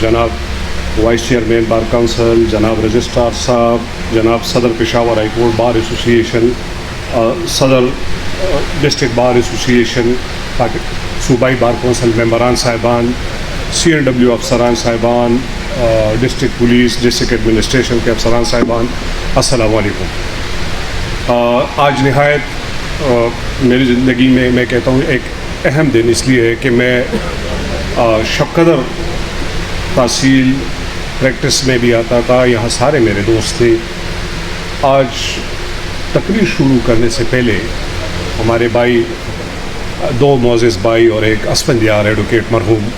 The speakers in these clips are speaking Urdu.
جناب وائس چیئرمین بار کونسل، جناب رجسٹرار صاحب، جناب صدر Peshawar high court bar association, صدر ڈسٹرکٹ بار ایسوسیشن، صوبائی بار کونسل ممبران صاحبان، CNW افسران صاحبان، ڈسٹرکٹ پولیس، ڈسٹرکٹ ایڈمنسٹریشن کے افسران صاحبان، السلام علیکم۔ آج نہایت میری زندگی میں کہتا ہوں ایک اہم دن اس لیے ہے کہ میں شب قدر تحصیل پریکٹس میں بھی آتا تھا، یہاں سارے میرے دوست تھے۔ آج تقریر شروع کرنے سے پہلے ہمارے بھائی، دو معزز بھائی اور ایک اسفندیار ایڈوکیٹ مرحوم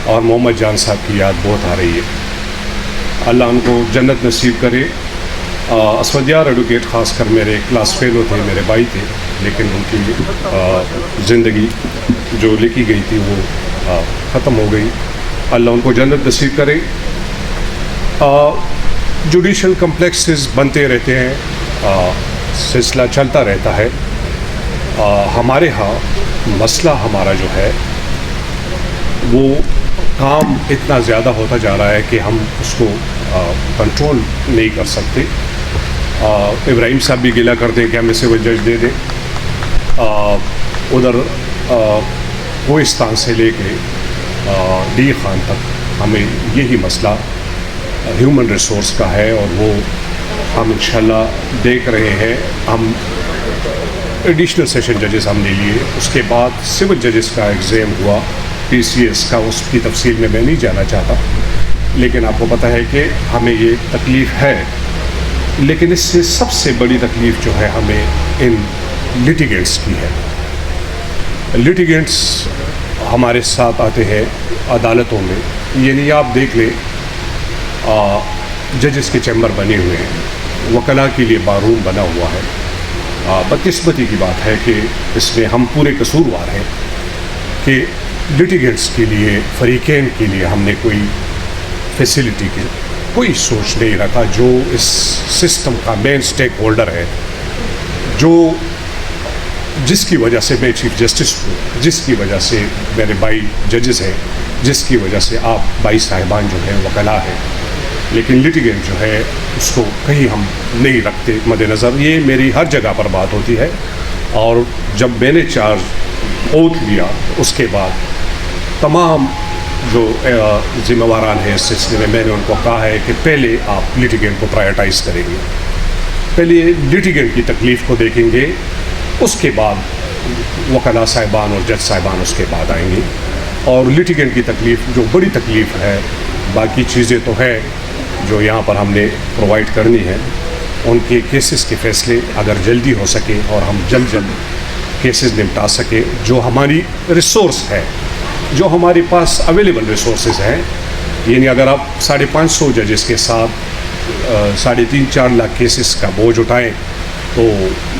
اور محمد جان صاحب کی یاد بہت آ رہی ہے۔ اللہ ان کو جنت نصیب کرے۔ اسفندیار ایڈوکیٹ خاص کر میرے کلاس فیلو تھے، میرے بھائی تھے، لیکن ان کی زندگی جو لکھی گئی تھی وہ ختم ہو گئی۔ اللہ ان کو جنت نصیب کرے۔ جوڈیشل کمپلیکسز بنتے رہتے ہیں، سلسلہ چلتا رہتا ہے۔ ہمارے ہاں مسئلہ ہمارا جو ہے وہ کام اتنا زیادہ ہوتا جا رہا ہے کہ ہم اس کو کنٹرول نہیں کر سکتے۔ ابراہیم صاحب بھی گلہ کرتے ہیں کہ ہمیں سول جج دے دیں۔ ادھر کوہستان سے لے کے ڈی خان تک ہمیں یہی مسئلہ ہیومن ریسورس کا ہے، اور وہ ہم انشاءاللہ دیکھ رہے ہیں۔ ہم ایڈیشنل سیشن ججز ہم نے لیے، اس کے بعد سول ججز کا ایگزام ہوا، PCS کا، اس کی تفصیل میں نہیں جانا چاہتا، لیکن آپ کو پتہ ہے کہ ہمیں یہ تکلیف ہے۔ لیکن اس سے سب سے بڑی تکلیف جو ہے ہمیں ان لٹیگنٹس کی ہے۔ لٹیگنٹس ہمارے ساتھ آتے ہیں عدالتوں میں، یعنی آپ دیکھ لیں ججز کے چیمبر بنے ہوئے ہیں، وکلاء کے لیے باروم بنا ہوا ہے۔ بدقسمتی کی بات ہے کہ اس میں ہم پورے قصوروار ہیں کہ لٹیگنٹس کے لیے، فریقین کے لیے ہم نے کوئی فیسلٹی کی کوئی سوچ نہیں رکھا۔ جو اس سسٹم کا مین سٹیک ہولڈر ہے، جس کی وجہ سے میں چیف جسٹس ہوں، جس کی وجہ سے میرے بھائی ججز ہیں، جس کی وجہ سے آپ بھائی صاحبان جو ہیں وکلاء ہیں، لیکن لٹیگنٹ جو ہے اس کو کہیں ہم نہیں رکھتے مد نظر۔ یہ میری ہر جگہ پر بات ہوتی ہے، اور جب میں نے چارج اوتھ لیا اس کے بعد تمام جو ذمہ داران ہیں اس سلسلے میں نے ان کو کہا ہے کہ پہلے آپ لٹیگنٹ کو پرائیورٹائز کریں گے، پہلے لٹیگنٹ کی تکلیف کو دیکھیں گے، اس کے بعد وکلاء صاحبان اور جج صاحبان اس کے بعد آئیں گے۔ اور لٹیگنٹ کی تکلیف جو بڑی تکلیف ہے، باقی چیزیں تو ہے جو یہاں پر ہم نے پرووائڈ کرنی ہے، ان کے کیسز کے فیصلے اگر جلدی ہو سکے اور ہم جلد کیسز نمٹا سکے، جو ہماری ریسورس ہے، جو ہمارے پاس اویلیبل ریسورسز ہیں، یعنی اگر آپ 550 ججز کے ساتھ 3.5-4 لاکھ کیسز کا بوجھ اٹھائیں تو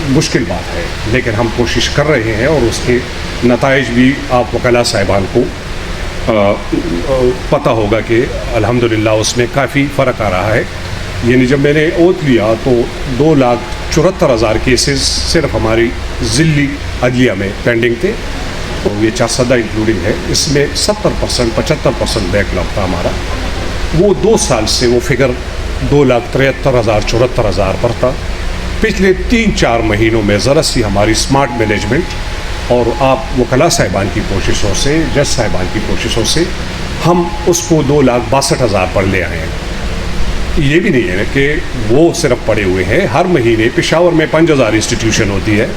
مشکل بات ہے، لیکن ہم کوشش کر رہے ہیں، اور اس کے نتائج بھی آپ وکلاء صاحبان کو پتہ ہوگا کہ الحمدللہ اس میں کافی فرق آ رہا ہے۔ یعنی جب میں نے اوتھ لیا تو 2,74,000 کیسز صرف ہماری ضلعی عدلیہ میں پینڈنگ تھے، اور یہ 400 انکلوڈنگ ہے، اس میں 70% 75% بیک لاگ تھا ہمارا۔ وہ 2 سال سے وہ فگر 2,73,000 74,000 پر تھا۔ پچھلے 3-4 مہینوں میں ذرا سی ہماری اسمارٹ مینجمنٹ اور آپ وکلاء صاحبان کی کوششوں سے، جج صاحبان کی کوششوں سے ہم اس کو 2,62,000 پر لے آئے ہیں۔ یہ بھی نہیں ہے کہ وہ صرف پڑے ہوئے ہیں، ہر مہینے پشاور میں 5,000 انسٹیٹیوشن ہوتی ہے،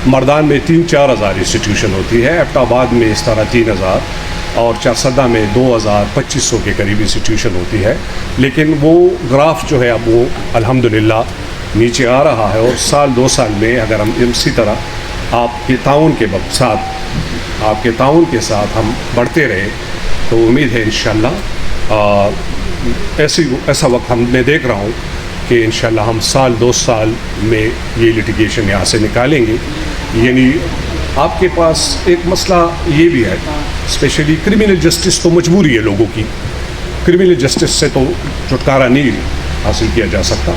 مردان میں 3-4 ہزار انسٹیٹیوشن ہوتی ہے، ایبٹ آباد میں اس طرح 3,000 اور 400 میں 2,000-2,500 کے قریب انسٹیٹیوشن ہوتی ہے، لیکن وہ گراف جو ہے اب وہ الحمدللہ نیچے آ رہا ہے، اور سال 2 سال میں اگر ہم اسی طرح آپ کے تعاون کے ساتھ ہم بڑھتے رہے تو امید ہے انشاءاللہ ایسا وقت ہم میں دیکھ رہا ہوں کہ انشاءاللہ ہم سال 2 سال میں یہ لٹیگیشن یہاں سے نکالیں گے. یعنی آپ کے پاس ایک مسئلہ یہ بھی ہے، اسپیشلی کرمنل جسٹس تو مجبوری ہے لوگوں کی، کرمنل جسٹس سے تو چھٹکارا نہیں حاصل کیا جا سکتا.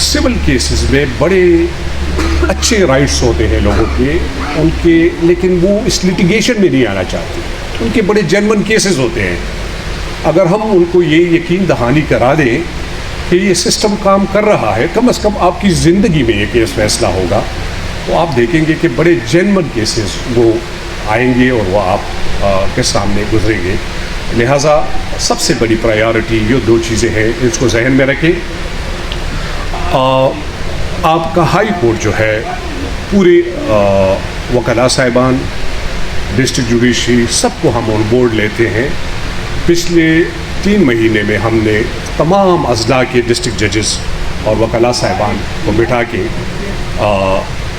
سول کیسز میں بڑے اچھے رائٹس ہوتے ہیں لوگوں کے ان کے، لیکن وہ اس لٹیگیشن میں نہیں آنا چاہتے. ان کے بڑے جینون کیسز ہوتے ہیں. اگر ہم ان کو یہ یقین دہانی کرا دیں کہ یہ سسٹم کام کر رہا ہے، کم از کم آپ کی زندگی میں یہ کیس فیصلہ ہوگا، تو آپ دیکھیں گے کہ بڑے جینون کیسز وہ آئیں گے اور وہ آپ کے سامنے گزریں گے. لہٰذا سب سے بڑی پرائیورٹی یہ 2 چیزیں ہیں، اس کو ذہن میں رکھیں. آپ کا ہائی کورٹ جو ہے پورے وکلاء صاحبان، ڈسٹرکٹ جوڈیشری سب کو ہم آن بورڈ لیتے ہیں. پچھلے 3 مہینے میں ہم نے تمام اضلاع کے ڈسٹرکٹ ججز اور وکلاء صاحبان کو بٹھا کے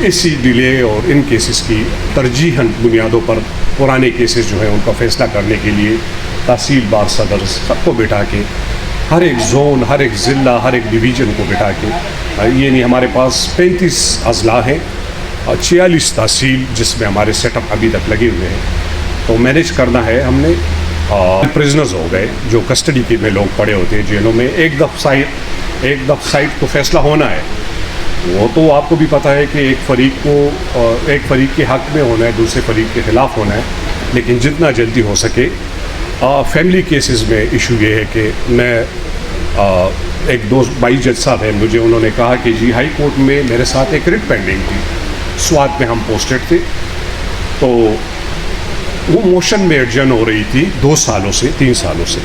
اسی ڈیلے اور ان کیسز کی ترجیحاً بنیادوں پر پرانے کیسز جو ہیں ان کا فیصلہ کرنے کے لیے تحصیل بار صدر سب کو بٹھا کے، ہر ایک زون، ہر ایک ضلع، ہر ایک ڈویژن کو بٹھا کے، یہ نہیں ہمارے پاس 35 اضلاع ہیں اور 46 تحصیل جس میں ہمارے سیٹ اپ ابھی تک لگے ہوئے ہیں. تو مینیج کرنا ہے ہم نے. پرزنرز ہو گئے جو کسٹڈی کے میں لوگ پڑے ہوتے ہیں جیلوں میں، ایک دفعہ سائٹ تو فیصلہ ہونا ہے. وہ تو آپ کو بھی پتہ ہے کہ ایک فریق کے حق میں ہونا ہے، دوسرے فریق کے خلاف ہونا ہے. لیکن جتنا جلدی ہو سکے. فیملی کیسز میں ایشو یہ ہے کہ میں ایک دوست بھائی جج صاحب ہیں مجھے، انہوں نے کہا کہ جی ہائی کورٹ میں میرے ساتھ ایک رٹ پینڈنگ تھی، سوات میں ہم پوسٹڈ تھے، تو وہ موشن میں ایڈجن ہو رہی تھی 2 سالوں سے 3 سالوں سے.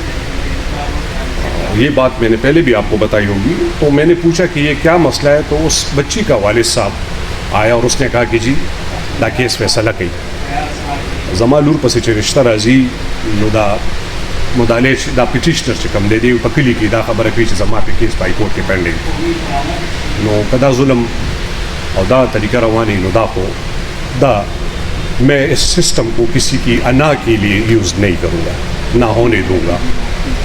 یہ بات میں نے پہلے بھی آپ کو بتائی ہوگی. تو میں نے پوچھا کہ یہ کیا مسئلہ ہے، تو اس بچی کا والد صاحب آیا اور اس نے کہا کہ جی دا کیس فیصلہ کئی زما لور پسې چې رشتہ راځي نو دا مدالج دا پټیشنر چې کوم دی په کلي کې دا خبره کوي چې زما په کیس پای کورټ کې پینډینګ، نو کدا ظلم او دا طریقہ روانی نو دا خو دا میں اس سسٹم کو کسی کی انا کے لیے یوز نہیں کروں گا، نہ ہونے دوں گا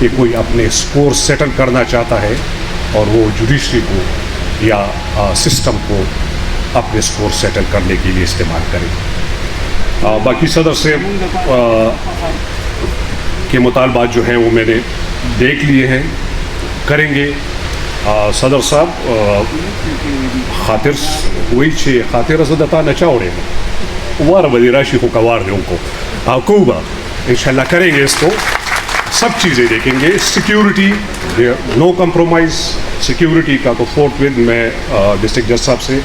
کہ کوئی اپنے اسکور سیٹل کرنا چاہتا ہے اور وہ جوڈیشری کو یا سسٹم کو اپنے اسکور سیٹل کرنے کے لیے استعمال کرے. باقی صدر سے کے مطالبات جو ہیں وہ میں نے دیکھ لیے ہیں، کریں گے. صدر صاحب خاطر وہی چھے خاطر زدتا نچاوڑے ہیں وار بدی راشی کو کوار دے ان کو کوبا انشاءاللہ کریں گے. اس کو سب چیزیں دیکھیں گے. سیکیورٹی نو کمپرومائز، سیکیورٹی کا تو فورتھ ود میں ڈسٹرکٹ جج صاحب سے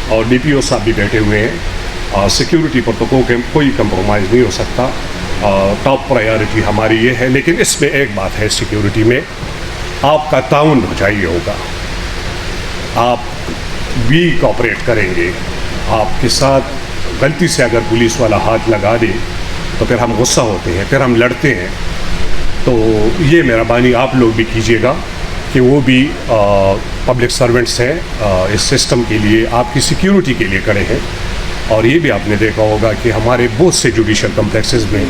اور ڈی پی او صاحب بھی بیٹھے ہوئے ہیں. سیکیورٹی پر تو کوئی کمپرومائز نہیں ہو سکتا، ٹاپ پرائیورٹی ہماری یہ ہے. لیکن اس میں ایک بات ہے، سیکیورٹی میں آپ کا تعاون چاہیے ہوگا. آپ بھی کوآپریٹ کریں گے. آپ کے ساتھ غلطی سے اگر پولیس والا ہاتھ لگا دے تو پھر ہم غصہ ہوتے ہیں، پھر ہم لڑتے ہیں. تو یہ مہربانی آپ لوگ بھی کیجیے گا کہ وہ بھی پبلک سرونٹس ہیں، اس سسٹم کے لیے آپ کی سیکیورٹی کے لیے کھڑے ہیں. اور یہ بھی آپ نے دیکھا ہوگا کہ ہمارے بہت سے جوڈیشل کمپلیکسز میں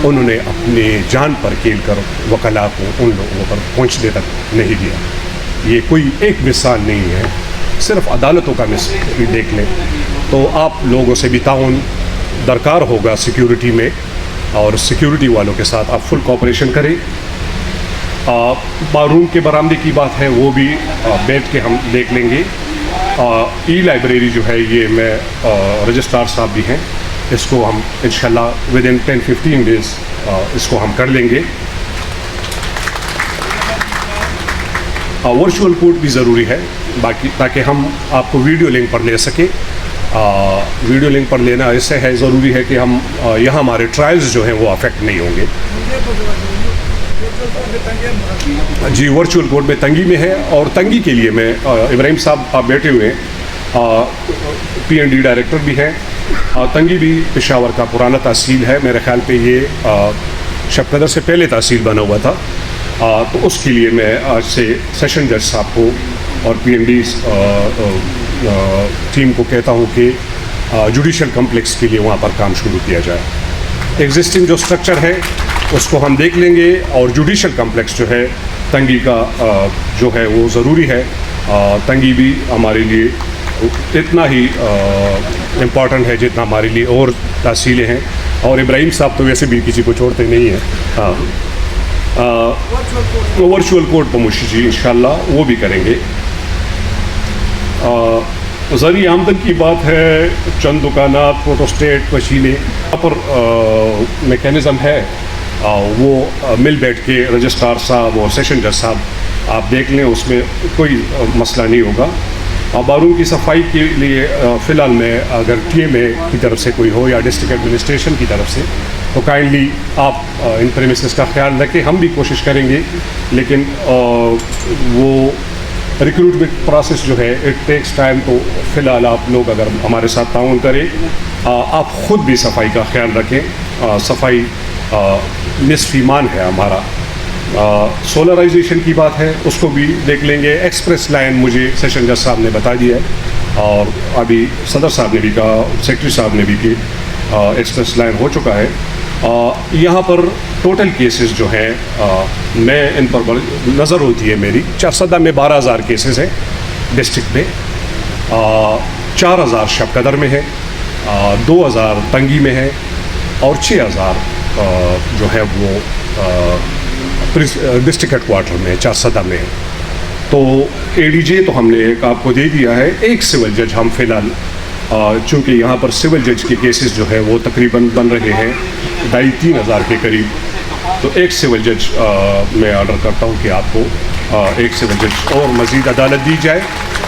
انہوں نے اپنے جان پر کھیل کر وکلاء کو ان لوگوں پر پہنچنے تک نہیں دیا. یہ کوئی ایک مثال نہیں ہے، صرف عدالتوں کا مثال دیکھ لیں. تو آپ لوگوں سے بھی تعاون درکار ہوگا سیکیورٹی میں، اور سیکیورٹی والوں کے ساتھ آپ فل کوآپریشن کریں. بارون کے برآمدے کی بات ہے، وہ بھی بیٹھ کے ہم دیکھ لیں گے. ای لائبریری جو ہے یہ میں رجسٹرار صاحب بھی ہیں، اس کو ہم انشاءاللہ ود ان 10-15 ڈیز اس کو ہم کر لیں گے. ورچوئل کورٹ بھی ضروری ہے باقی، تاکہ ہم آپ کو ویڈیو لنک پر لے سکیں. ویڈیو لنک پر لینا ایسے ہے ضروری ہے کہ ہم یہاں ہمارے ٹرائلز جو ہیں وہ افیکٹ نہیں ہوں گے. جی ورچوئل کورٹ میں تنگی میں ہے، اور تنگی کے لیے میں ابراہیم صاحب آپ بیٹھے ہوئے ہیں، پی این ڈی ڈائریکٹر بھی ہیں. تنگی بھی پشاور کا پرانا تحصیل ہے، میرے خیال پہ یہ شب قدر سے پہلے تحصیل بنا ہوا تھا. تو اس کے لیے میں آج سے سیشن جج صاحب کو اور پی این ڈی ٹیم کو کہتا ہوں کہ جوڈیشل کمپلیکس کے لیے وہاں پر کام شروع کیا جائے. ایگزسٹنگ جو اسٹرکچر ہے اس کو ہم دیکھ لیں گے، اور جوڈیشل کمپلیکس جو ہے تنگی کا جو ہے وہ ضروری ہے. تنگی بھی ہمارے لیے اتنا ہی امپورٹنٹ ہے جتنا ہمارے لیے اور تحصیلیں ہیں. اور ابراہیم صاحب تو ویسے بھی کسی کو چھوڑتے نہیں ہیں. ورچوئل کورٹ پموشی جی انشاءاللہ وہ بھی کریں گے. ذریعہ آمدن کی بات ہے, چند دکانات, فوٹوسٹیٹ مشینیں, یہاں پر میکینزم ہے. وہ مل بیٹھ کے رجسٹرار صاحب اور سیشن جج صاحب آپ دیکھ لیں, اس میں کوئی مسئلہ نہیں ہوگا. بارون کی صفائی کے لیے فی الحال میں اگر ٹی ایم اے کی طرف سے کوئی ہو یا ڈسٹرکٹ ایڈمنسٹریشن کی طرف سے تو کائنڈلی آپ ان پریمیسز کا خیال رکھیں. ہم بھی کوشش کریں گے, لیکن وہ ریکروٹمنٹ پروسیس جو ہے اٹ ٹیکس ٹائم. تو فی الحال آپ لوگ اگر ہمارے ساتھ تعاون کریں, آپ خود بھی صفائی کا خیال رکھیں. صفائی نصف ایمان ہے ہمارا. سولرائزیشن کی بات ہے, اس کو بھی دیکھ لیں گے. ایکسپریس لائن مجھے سیشن جج صاحب نے بتا دیا ہے, اور ابھی صدر صاحب نے بھی کہا, سیکرٹری صاحب نے بھی کہ ایکسپریس لائن ہو چکا ہے. یہاں پر ٹوٹل کیسز جو ہیں میں ان پر نظر ہوتی ہے میری, صدہ میں 12,000 کیسز ہیں ڈسٹرکٹ میں, 4,000 شب قدر میں ہے, 2,000 تنگی میں ہے, اور 6,000 جو ہے وہ ڈسٹرکٹ ہیڈ کوارٹر میں 400 میں ہے. تو اے ڈی جے تو ہم نے ایک آپ کو دے دیا ہے. ایک سول جج ہم فی الحال, چونکہ یہاں پر سول جج کے کیسز جو ہے وہ تقریباً بن رہے ہیں 2,500-3,000 کے قریب. تو ایک سول جج میں آرڈر کرتا ہوں کہ آپ کو ایک سول جج اور مزید عدالت دی جائے,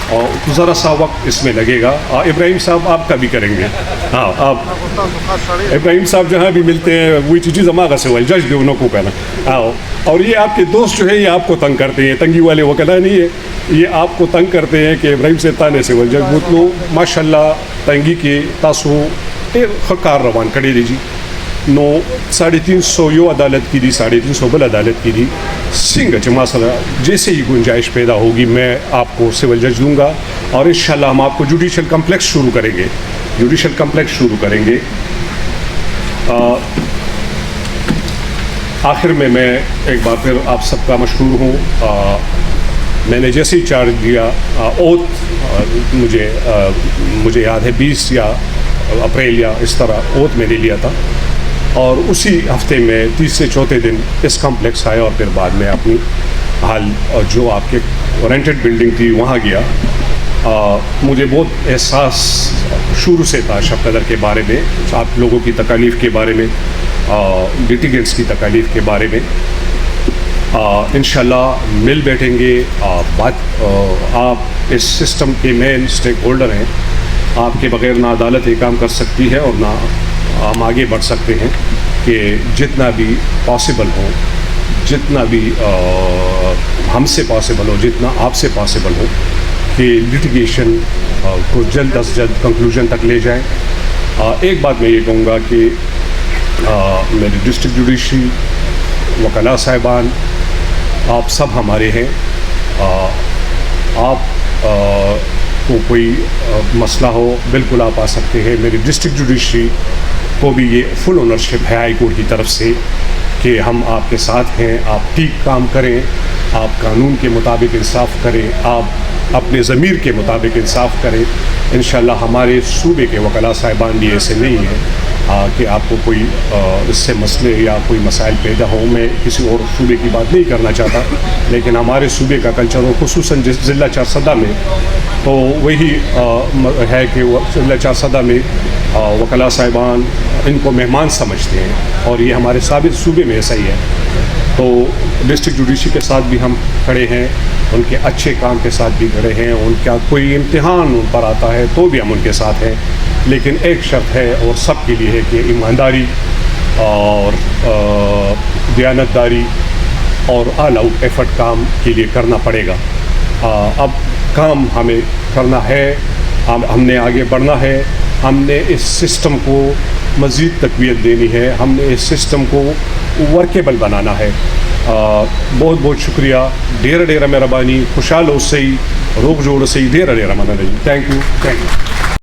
اور ذرا سا وقت اس میں لگے گا. ابراہیم صاحب آپ کا بھی کریں گے. ہاں, آپ ابراہیم صاحب جہاں بھی ملتے ہیں وہی چیز ہمارا سول جج بھی انہوں کو کہنا. ہاں, اور یہ آپ کے دوست جو ہیں یہ آپ کو تنگ کرتے ہیں, تنگی والے وہ کہنا نہیں ہے, یہ آپ کو تنگ کرتے ہیں کہ ابراہیم سے تانے سول جج بوتلو ماشاء اللہ تنگی کے تاسو کار روان کڑے دی جی نو 350 یو عدالت کی دی, 350 بل عدالت کی دی. سنگھ مسئلہ جیسے ہی گنجائش پیدا ہوگی میں آپ کو سول جج دوں گا, اور انشاءاللہ ہم آپ کو جوڈیشل کمپلیکس شروع کریں گے. جوڈیشل کمپلیکس شروع کریں گے. آخر میں ایک بار پھر آپ سب کا مشکور ہوں. میں نے جیسے ہی چارج لیا, اوتھ مجھے یاد ہے 20 یا اپریل یا اس طرح اوتھ میں نے لیا تھا, اور اسی ہفتے میں تیسرے چوتھے دن اس کمپلیکس آیا, اور پھر بعد میں اپنی حال جو آپ کے رینٹڈ بلڈنگ تھی وہاں گیا. مجھے بہت احساس شروع سے تھا شب قدر کے بارے میں, آپ لوگوں کی تکالیف کے بارے میں, لٹیگنٹس کی تکالیف کے بارے میں. انشاءاللہ مل بیٹھیں گے. آپ اس سسٹم کے مین اسٹیک ہولڈر ہیں. آپ کے بغیر نہ عدالت یہ کام کر سکتی ہے, اور نہ ہم آگے بڑھ سکتے ہیں کہ جتنا بھی پاسبل ہو, جتنا بھی ہم سے پاسبل ہو, جتنا آپ سے پاسبل ہو, کہ لٹیگیشن کو جلد از جلد کنکلوژن تک لے جائیں. ایک بات میں یہ کہوں گا کہ میرے ڈسٹرکٹ جوڈیشری, وکلاء صاحبان, آپ سب ہمارے ہیں. آپ کو کوئی مسئلہ ہو بالکل آپ آ سکتے ہیں. میری ڈسٹرکٹ جوڈیشری کو بھی یہ فل اونرشپ ہے ہائی کورٹ کی طرف سے کہ ہم آپ کے ساتھ ہیں. آپ ٹھیک کام کریں, آپ قانون کے مطابق انصاف کریں, آپ اپنے ضمیر کے مطابق انصاف کریں. انشاءاللہ ہمارے صوبے کے وکلاء صاحبان بھی ایسے نہیں ہیں کہ آپ کو کوئی اس سے مسئلے یا کوئی مسائل پیدا ہوں. میں کسی اور صوبے کی بات نہیں کرنا چاہتا, لیکن ہمارے صوبے کا کلچر ہو, خصوصاً ضلع 400 میں, تو وہی ہے کہ ضلع 400 میں وکلاء صاحبان ان کو مہمان سمجھتے ہیں, اور یہ ہمارے سابق صوبے میں ایسا ہی ہے. تو ڈسٹرکٹ جوڈیشری کے ساتھ بھی ہم کھڑے ہیں, ان کے اچھے کام کے ساتھ بھی کھڑے ہیں. ان کا کوئی امتحان ان پر آتا ہے تو بھی ہم ان کے ساتھ ہیں, لیکن ایک شرط ہے اور سب کے لیے ہے کہ ایمانداری اور دیانتداری اور آل آؤٹ ایفرٹ کام کے لیے کرنا پڑے گا. اب کام ہمیں کرنا ہے, ہم نے آگے بڑھنا ہے, ہم نے اس سسٹم کو مزید تقویت دینی ہے, ہم نے اس سسٹم کو ورکیبل بنانا ہے. بہت بہت شکریہ. ڈیر مہربانی. خوشحال ہو سہی, روک جوڑ سہی, ڈیر منا. Thank you.